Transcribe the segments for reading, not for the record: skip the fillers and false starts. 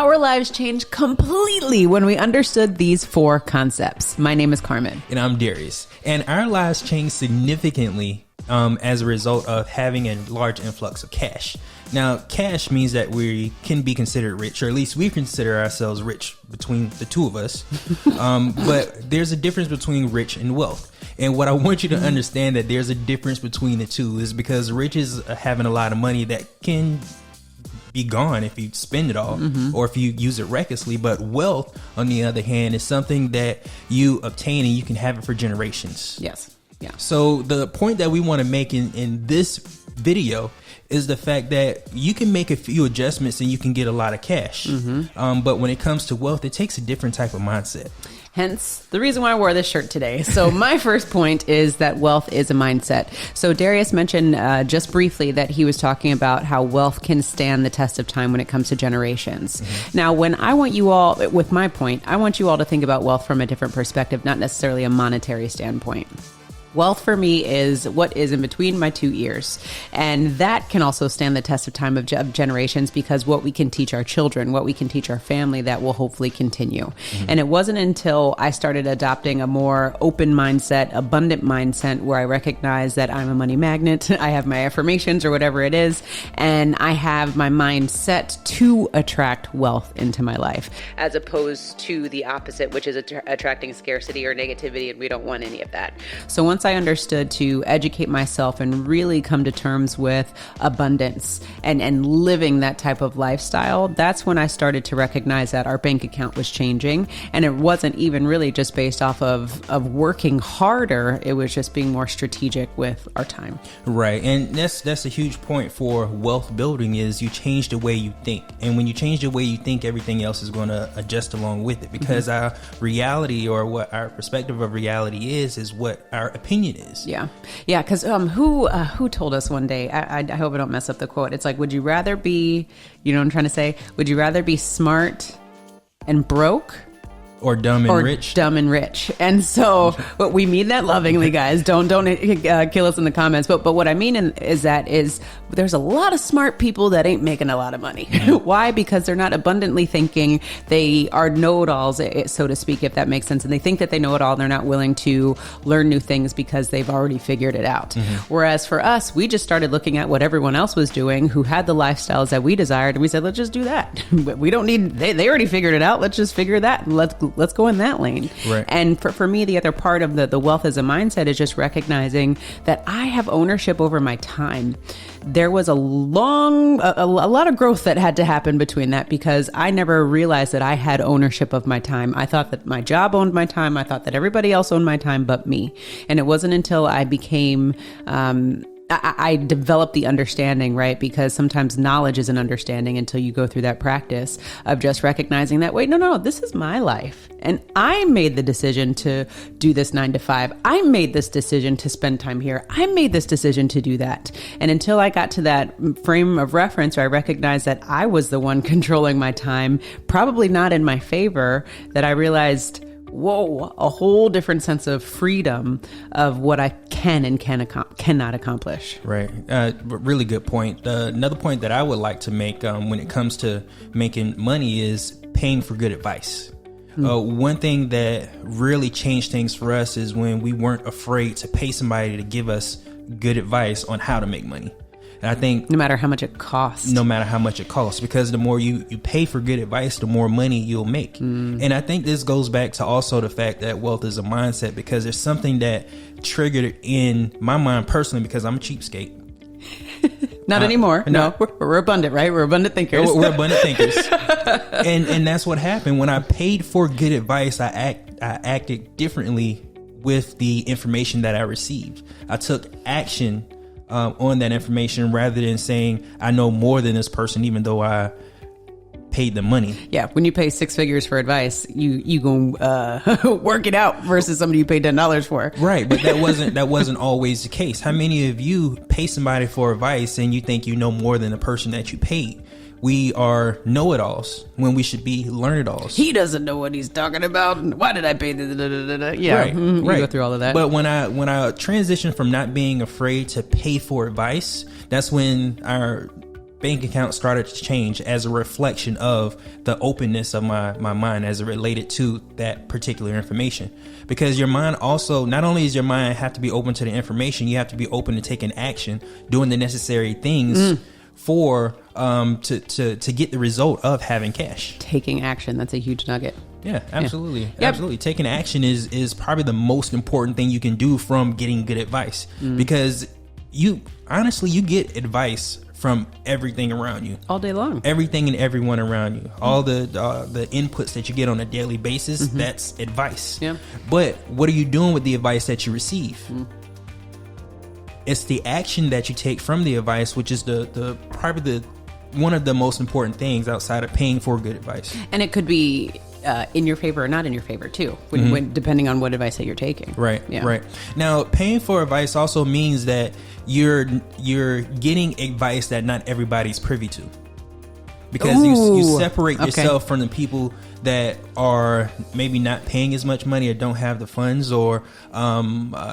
Our lives changed completely when we understood these 4 concepts. My name is Carmen. And I'm Darius. And our lives changed significantly as a result of having a large influx of cash. Now, cash means that we can be considered rich, or at least we consider ourselves rich between the two of us. But there's a difference between rich and wealth. And what I want you to understand that there's a difference between the two is because rich is having a lot of money that can be gone if you spend it all or if you use it recklessly. But wealth, on the other hand, is something that you obtain and you can have it for generations. Yes. Yeah. So the point that we want to make in this video is the fact that you can make a few adjustments and you can get a lot of cash. But when it comes to wealth, it takes a different type of mindset. Hence the reason why I wore this shirt today. So my first point is that wealth is a mindset. So Darius mentioned just briefly that he was talking about how wealth can stand the test of time when it comes to generations. Now, when I want you all, with my point, I want you all to think about wealth from a different perspective, not necessarily a monetary standpoint. Wealth for me is what is in between my 2 ears. And that can also stand the test of time of generations, because what we can teach our children, what we can teach our family, that will hopefully continue. And it wasn't until I started adopting a more open mindset, abundant mindset, where I recognize that I'm a money magnet. I have my affirmations or whatever it is, and I have my mind set to attract wealth into my life, as opposed to the opposite, which is attracting scarcity or negativity, and we don't want any of that. So once I understood to educate myself and really come to terms with abundance and living that type of lifestyle, that's when I started to recognize that our bank account was changing. And it wasn't even really just based off of working harder. It was just being more strategic with our time. Right. And that's a huge point for wealth building, is you change the way you think. And when you change the way you think, everything else is going to adjust along with it, because our reality, or what our perspective of reality is what our opinion is. Yeah. Because who told us one day, I hope I don't mess up the quote. It's like, would you rather be, you know what I'm trying to say? Would you rather be smart and broke, or dumb and rich? Dumb and rich. And so, but we mean that lovingly, guys. Don't kill us in the comments. But what I mean is there's a lot of smart people that ain't making a lot of money. Why? Because they're not abundantly thinking. They are know-it-alls, so to speak, if that makes sense. And they think that they know it all. And they're not willing to learn new things because they've already figured it out. Whereas for us, we just started looking at what everyone else was doing, who had the lifestyles that we desired. And we said, let's just do that. We don't need, they already figured it out. Let's just figure that. Let's go in that lane. Right. And for me, the other part of the wealth as a mindset is just recognizing that I have ownership over my time. There was a lot of growth that had to happen between that, because I never realized that I had ownership of my time. I thought that my job owned my time. I thought that everybody else owned my time but me. And it wasn't until I became, I developed the understanding, right? Because sometimes knowledge is an understanding until you go through that practice of just recognizing that, wait, no, this is my life. And I made the decision to do this 9 to 5. I made this decision to spend time here. I made this decision to do that. And until I got to that frame of reference where I recognized that I was the one controlling my time, probably not in my favor, that I realized, whoa, a whole different sense of freedom of what I can and cannot accomplish. Right. Really good point. Another point that I would like to make when it comes to making money is paying for good advice. One thing that really changed things for us is when we weren't afraid to pay somebody to give us good advice on how to make money. And I think no matter how much it costs, because the more you pay for good advice, the more money you'll make. And I think this goes back to also the fact that wealth is a mindset, because there's something that triggered in my mind personally, because I'm a cheapskate. Not anymore. No, we're abundant, right? We're abundant thinkers. We're abundant thinkers. And that's what happened. When I paid for good advice, I acted differently with the information that I received. I took action on that information, rather than saying I know more than this person, even though I paid the money. Yeah, when you pay 6 figures for advice, you gonna work it out versus somebody you paid $10 for. Right, but that wasn't always the case. How many of you pay somebody for advice and you think you know more than the person that you paid? We are know-it-alls when we should be learn-it-alls. He doesn't know what he's talking about. Why did I pay? Yeah, right. You go through all of that. But when I transitioned from not being afraid to pay for advice, that's when our bank account started to change as a reflection of the openness of my mind as it related to that particular information. Because your mind also, not only is your mind have to be open to the information, you have to be open to taking action, doing the necessary things for to get the result of having cash. Taking action, that's a huge nugget. Yeah, absolutely. Yep. Absolutely. Taking action is probably the most important thing you can do from getting good advice, because you get advice from everything around you all day long, everything and everyone around you, all the inputs that you get on a daily basis. That's advice. Yeah. But what are you doing with the advice that you receive? It's the action that you take from the advice, which is the probably one of the most important things outside of paying for good advice. And it could be in your favor or not in your favor too, when depending on what advice that you're taking. Right. Yeah. Right. Now, paying for advice also means that you're getting advice that not everybody's privy to, because you separate yourself from the people that are maybe not paying as much money or don't have the funds, or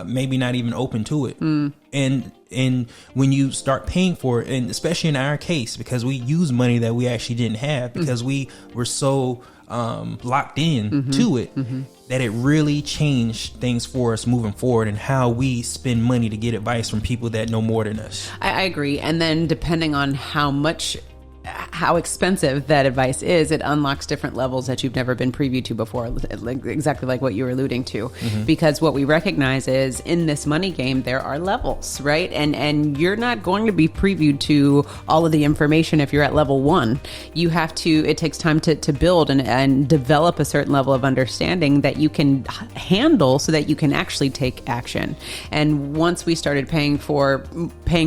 maybe not even open to it. And when you start paying for it, and especially in our case, because we use money that we actually didn't have, because we were so locked in to it, that it really changed things for us moving forward and how we spend money to get advice from people that know more than us. I agree. And then depending on how expensive that advice is, it unlocks different levels that you've never been privy to before, exactly like what you were alluding to. Because what we recognize is in this money game, there are levels, right? And you're not going to be previewed to all of the information if you're at level 1. You have to, it takes time to build and develop a certain level of understanding that you can handle so that you can actually take action. And once we started paying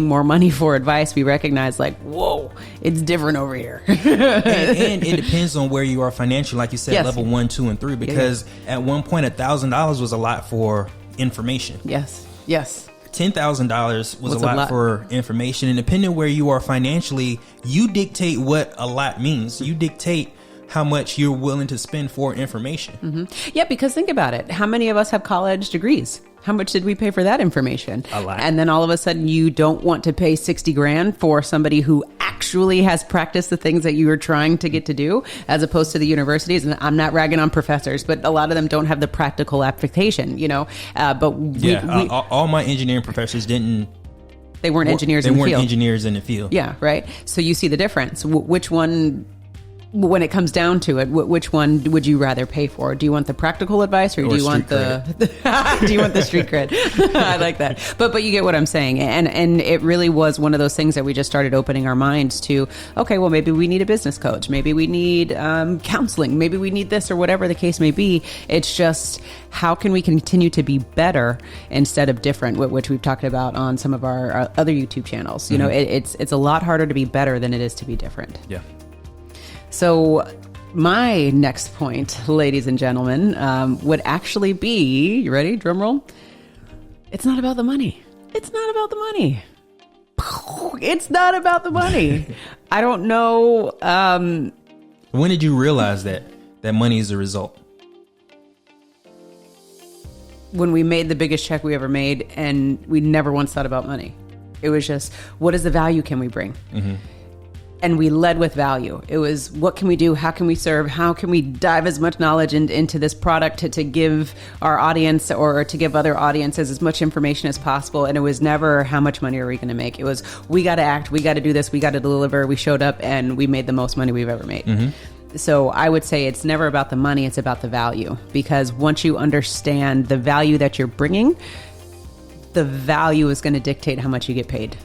more money for advice, we recognized whoa, it's different over here. and it depends on where you are financially, like you said, level 1, 2, and 3, because at one point $1,000 was a lot for information. Yes $10,000 was a lot for information, and depending where you are financially, you dictate what a lot means. You dictate how much you're willing to spend for information. Yeah, because think about it. How many of us have college degrees? How much did we pay for that information? A lot. And then all of a sudden you don't want to pay $60,000 for somebody who actually has practiced the things that you were trying to get to do, as opposed to the universities. And I'm not ragging on professors, but a lot of them don't have the practical application, all my engineering professors they weren't engineers in the field. They weren't engineers in the field. Yeah, right. So you see the difference. Which one, when it comes down to it, which one would you rather pay for? Do you want the practical advice, or do you want the do you want the street cred? I like that. But you get what I'm saying. And it really was one of those things that we just started opening our minds to. Okay, well, maybe we need a business coach. Maybe we need counseling. Maybe we need this, or whatever the case may be. It's just, how can we continue to be better instead of different, which we've talked about on some of our other YouTube channels. It's a lot harder to be better than it is to be different. Yeah. So my next point, ladies and gentlemen, would actually be, you ready? Drum roll. It's not about the money. It's not about the money. It's not about the money. I don't know. When did you realize that money is a result? When we made the biggest check we ever made, and we never once thought about money. It was just, what is the value can we bring? And we led with value. It was, what can we do? How can we serve? How can we dive as much knowledge into this product to give our audience, or to give other audiences, as much information as possible? And it was never, how much money are we going to make? It was, we got to act, we got to do this, we got to deliver. We showed up and we made the most money we've ever made. So I would say it's never about the money, it's about the value. Because once you understand the value that you're bringing, the value is going to dictate how much you get paid.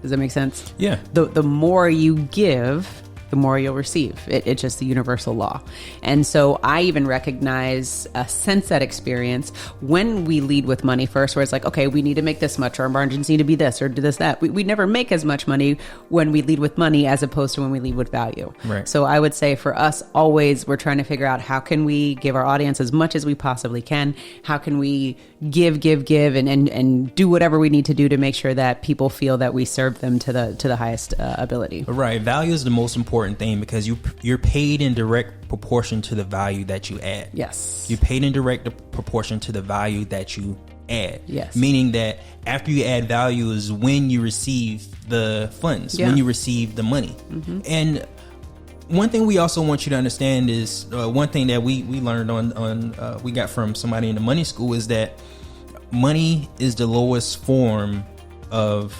Does that make sense? Yeah. The more you give, the more you'll receive. It's just the universal law. And so I even recognize since that experience, when we lead with money first, where it's like, okay, we need to make this much, our margins need to be this, or do this, that. We never make as much money when we lead with money as opposed to when we lead with value. Right. So I would say for us, always, we're trying to figure out, how can we give our audience as much as we possibly can? How can we give and do whatever we need to do to make sure that people feel that we serve them to the highest ability. Right. Value is the most important thing, because you're paid in direct proportion to the value that you add. Yes. You're paid in direct proportion to the value that you add. Yes. Meaning that after you add value is when you receive the funds, when you receive the money. And one thing we also want you to understand is one thing that we learned we got from somebody in the money school is that money is the lowest form of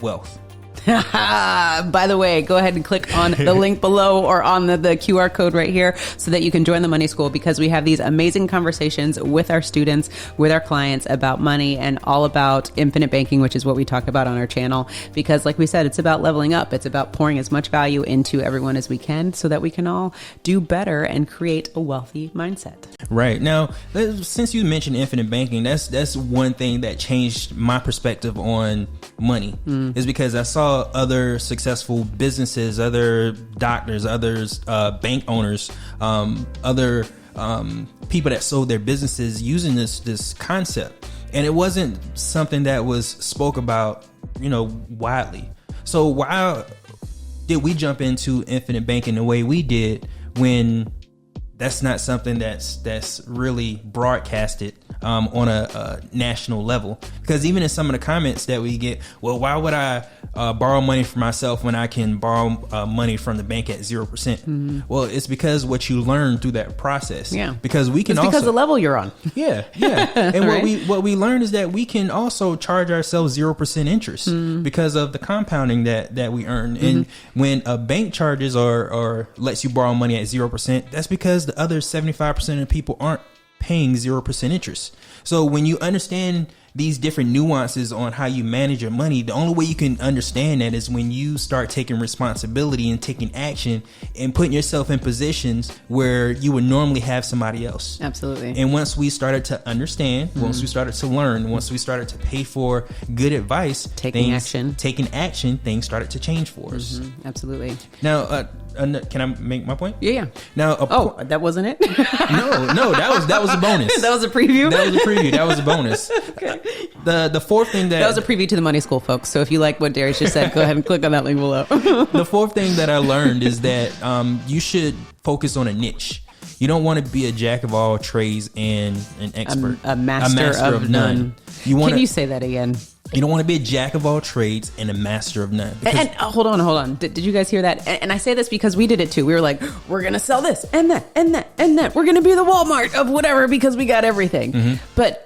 wealth. By the way, go ahead and click on the link below or on the QR code right here so that you can join the money school, because we have these amazing conversations with our students, with our clients about money and all about infinite banking, which is what we talk about on our channel. Because like we said, it's about leveling up. It's about pouring as much value into everyone as we can so that we can all do better and create a wealthy mindset. Right. Now, since you mentioned infinite banking, that's one thing that changed my perspective on money is because I saw other successful businesses, other doctors, others, bank owners, other people that sold their businesses using this concept. And it wasn't something that was spoke about, widely. So why did we jump into infinite banking the way we did when that's not something that's really broadcasted on a national level? Because even in some of the comments that we get, well, why would I borrow money for myself when I can borrow money from the bank at 0%? Well, it's because what you learn through that process. Yeah. Because we can because the level you're on. Yeah. And Right? what we learned is that we can also charge ourselves 0% interest because of the compounding that we earn. And when a bank charges or lets you borrow money at 0%, that's because the other 75% of the people aren't paying 0% interest. So when you understand these different nuances on how you manage your money, the only way you can understand that is when you start taking responsibility and taking action and putting yourself in positions where you would normally have somebody else. Absolutely. And once we started to understand, once we started to learn, once we started to pay for good advice, taking action, things started to change for us. Absolutely. Now, can I make my point? Yeah. Now, that wasn't it? No, that was a bonus. That was a preview. That was a bonus. Okay. The fourth thing that was a preview to the money school, folks. So if you like what Darius just said, go ahead and click on that link below. The fourth thing that I learned is that you should focus on a niche. You don't want to be a jack of all trades and an expert, a master of none. Can you say that again? You don't want to be a jack of all trades and a master of none. And hold on. Did you guys hear that? And I say this because we did it too. We were like, we're going to sell this and that and that and that. We're going to be the Walmart of whatever because we got everything. But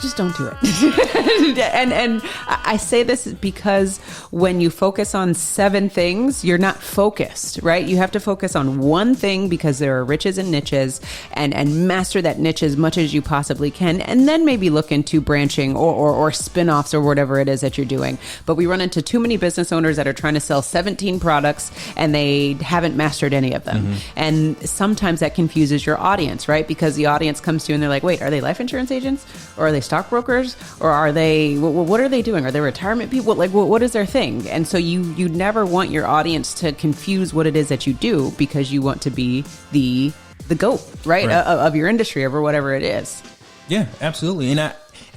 just don't do it. and I say this because when you focus on 7 things, you're not focused, right? You have to focus on one thing because there are riches and niches, and master that niche as much as you possibly can. And then maybe look into branching or spin-offs or whatever it is that you're doing. But we run into too many business owners that are trying to sell 17 products and they haven't mastered any of them. And sometimes that confuses your audience, right? Because the audience comes to you and they're like, wait, are they life insurance agents? Or are they stockbrokers, or are they, what are they doing? Are they retirement people? Like, what is their thing? And so you never want your audience to confuse what it is that you do, because you want to be the GOAT, right? Of your industry or whatever it is. Yeah, absolutely.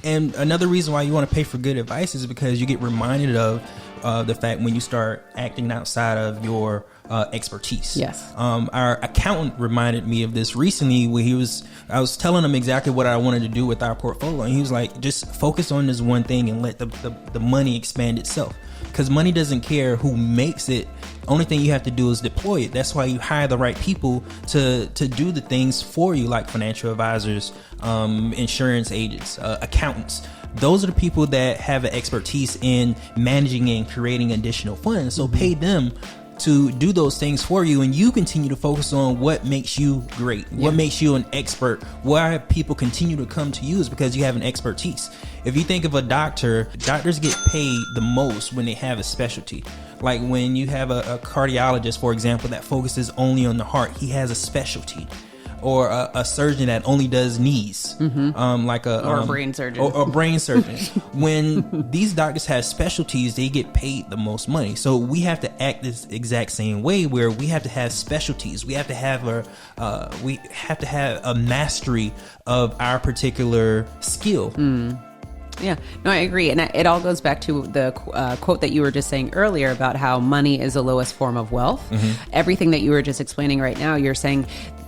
And another reason why you want to pay for good advice is because you get reminded of the fact when you start acting outside of your expertise. Yes. Our accountant reminded me of this recently where I was telling him exactly what I wanted to do with our portfolio. And he was like, just focus on this one thing and let the money expand itself. Because money doesn't care who makes it. Only thing you have to do is deploy it. That's why you hire the right people to do the things for you, like financial advisors, insurance agents, accountants. Those are the people that have an expertise in managing and creating additional funds. So pay them to do those things for you, and you continue to focus on what makes you great, what makes you an expert. Why people continue to come to you is because you have an expertise. If you think of a doctor, doctors get paid the most when they have a specialty. Like when you have a cardiologist, for example, that focuses only on the heart, he has a specialty. Or a surgeon that only does knees, like a brain surgeon. Or a brain surgeon. When these doctors have specialties, they get paid the most money. So we have to act this exact same way, where we have to have specialties. We have to have a mastery of our particular skill. Yeah, no, I agree. And it all goes back to the quote that you were just saying earlier about how money is the lowest form of wealth. Everything that you were just explaining right now, you're saying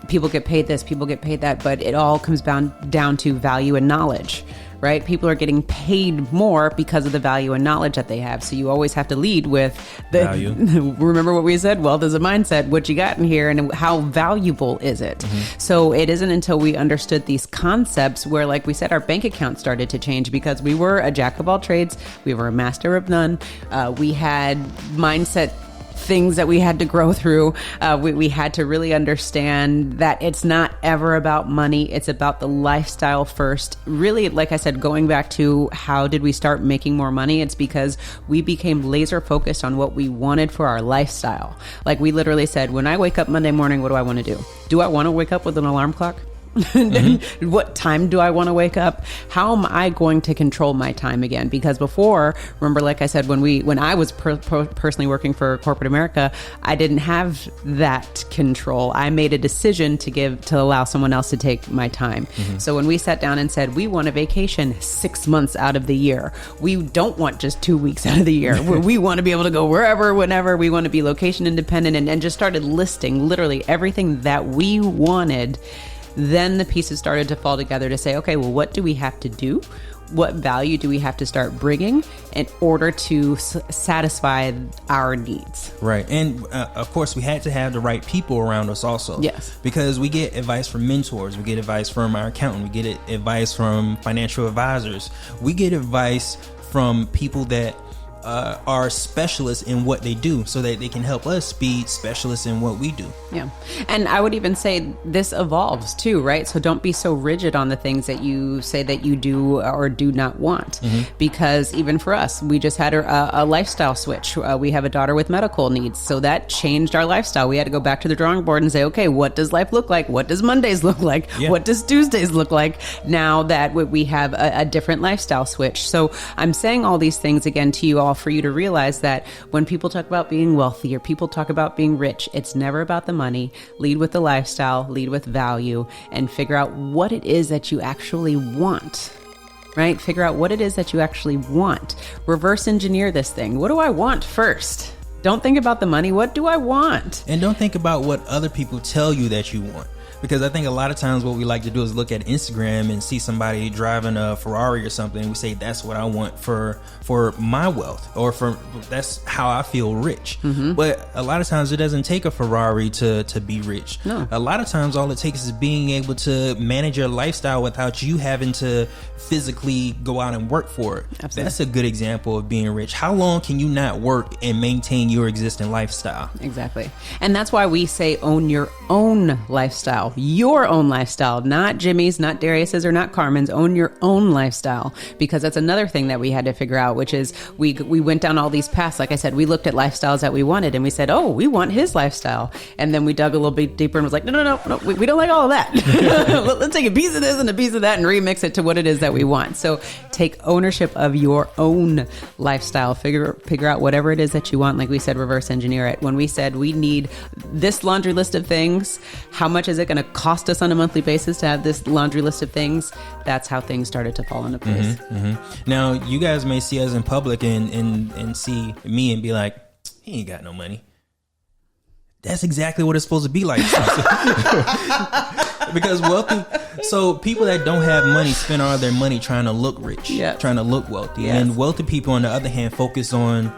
people get paid this, people get paid that, but it all comes down to value and knowledge, right? People are getting paid more because of the value and knowledge that they have. So you always have to lead with the value. Remember what we said? Wealth is a mindset. What you got in here and how valuable is it? So it isn't until we understood these concepts where, like we said, our bank account started to change, because we were a jack of all trades. We were a master of none. We had mindset things that we had to grow through. We had to really understand that it's not ever about money. It's about the lifestyle first. Really, like I said, going back to how did we start making more money? It's because we became laser focused on what we wanted for our lifestyle. Like we literally said, when I wake up Monday morning, what do I want to do? Do I want to wake up with an alarm clock? What time do I want to wake up? How am I going to control my time again? Because before, remember, like I said, when I was personally working for corporate America, I didn't have that control. I made a decision to allow someone else to take my time. So when we sat down and said, we want a vacation 6 months out of the year, we don't want just 2 weeks out of the year. We want to be able to go wherever, whenever. We want to be location independent, and just started listing literally everything that we wanted. Then the pieces started to fall together to say, okay, well, what do we have to do? What value do we have to start bringing in order to satisfy our needs? Right. And of course, we had to have the right people around us also. Yes. Because we get advice from mentors. We get advice from our accountant. We get advice from financial advisors. We get advice from people that are specialists in what they do, so that they can help us be specialists in what we do. Yeah. And I would even say this evolves too, right? So don't be so rigid on the things that you say that you do or do not want. Because even for us, we just had a lifestyle switch. We have a daughter with medical needs. So that changed our lifestyle. We had to go back to the drawing board and say, okay, what does life look like? What does Mondays look like? Yeah. What does Tuesdays look like now that we have a different lifestyle switch? So I'm saying all these things again to you all for you to realize that when people talk about being wealthy or people talk about being rich, it's never about the money. Lead with the lifestyle, lead with value, and figure out what it is that you actually want. Right? Figure out what it is that you actually want. Reverse engineer this thing. What do I want first? Don't think about the money. What do I want? And don't think about what other people tell you that you want. Because I think a lot of times what we like to do is look at Instagram and see somebody driving a Ferrari or something, and we say that's what I want for my wealth, or that's how I feel rich. But a lot of times it doesn't take a Ferrari to be rich. No. A lot of times all it takes is being able to manage your lifestyle without you having to physically go out and work for it. Absolutely. That's a good example of being rich. How long can you not work and maintain your existing lifestyle? Exactly. And that's why we say own your own lifestyle. Your own lifestyle, not Jimmy's, not Darius's, or not Carmen's. Own your own lifestyle, because that's another thing that we had to figure out, which is we went down all these paths. Like I said, we looked at lifestyles that we wanted, and we said, oh, we want his lifestyle. And then we dug a little bit deeper and was like, no, we don't like all of that. Let's take a piece of this and a piece of that and remix it to what it is that we want. So take ownership of your own lifestyle. Figure out whatever it is that you want. Like we said, reverse engineer it. When we said we need this laundry list of things, how much is it going to cost us on a monthly basis to have this laundry list of things? That's how things started to fall into place. Now, you guys may see us in public and see me and be like, he ain't got no money. That's exactly what it's supposed to be like. Because so people that don't have money spend all their money trying to look rich, trying to look wealthy. Yes. And wealthy people, on the other hand, focus on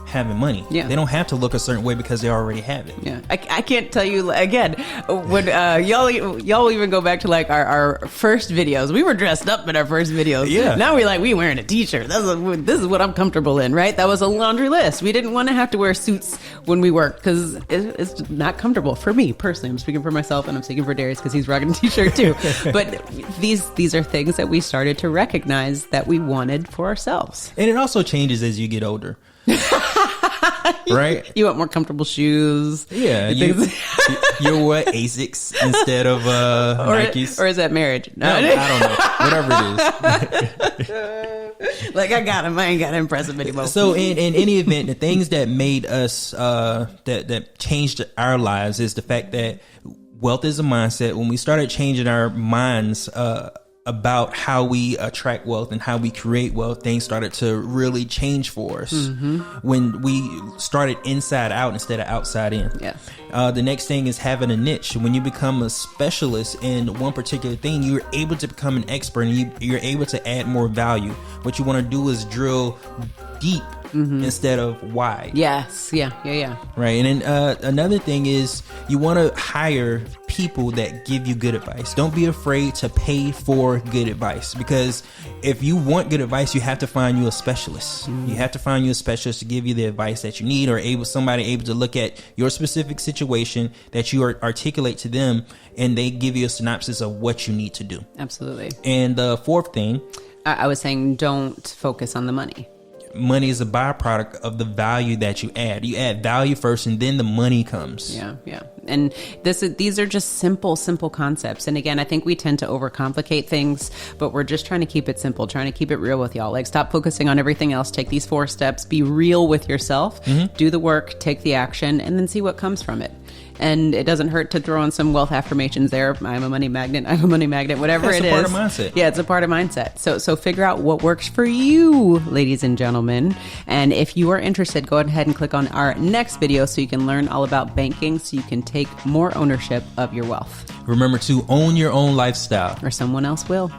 having money. Yeah. They don't have to look a certain way because they already have it. Yeah. I can't tell you again, when y'all even go back to like our first videos, we were dressed up in our first videos. Yeah. Now we wearing a t-shirt. This is what I'm comfortable in, right? That was a laundry list. We didn't want to have to wear suits when we worked because it's not comfortable for me personally. I'm speaking for myself, and I'm speaking for Darius because he's rocking a t-shirt too. But these are things that we started to recognize that we wanted for ourselves. And it also changes as you get older. Right? You want more comfortable shoes. Yeah. You wear Asics instead of Nikes. Or is that marriage? No, I don't know. Whatever it is. Like, I got him. I ain't got to impress him anymore. So in any event, the things that made us, that changed our lives is the fact that wealth is a mindset. When we started changing our minds about how we attract wealth and how we create wealth, things started to really change for us when we started inside out instead of outside in. Yes. The next thing is having a niche. When you become a specialist in one particular thing, you're able to become an expert and you're able to add more value. What you want to do is drill deep instead of wide. Yes. Yeah. Right. And then another thing is you want to hire people that give you good advice. Don't be afraid to pay for good advice, because if you want good advice, you have to find you a specialist. You have to find you a specialist to give you the advice that you need, or somebody able to look at your specific situation that you articulate to them, and they give you a synopsis of what you need to do. Absolutely. And the fourth thing, I was saying, don't focus on the money. Money is a byproduct of the value that you add. You add value first, and then the money comes. Yeah. And these are just simple concepts. And again, I think we tend to overcomplicate things, but we're just trying to keep it simple, trying to keep it real with y'all. Like, stop focusing on everything else. Take these 4 steps, be real with yourself, do the work, take the action, and then see what comes from it. And it doesn't hurt to throw in some wealth affirmations there. I'm a money magnet, whatever it is. It's a part of mindset. Yeah, it's a part of mindset. So figure out what works for you, ladies and gentlemen. And if you are interested, go ahead and click on our next video so you can learn all about banking, so you can take more ownership of your wealth. Remember to own your own lifestyle, or someone else will.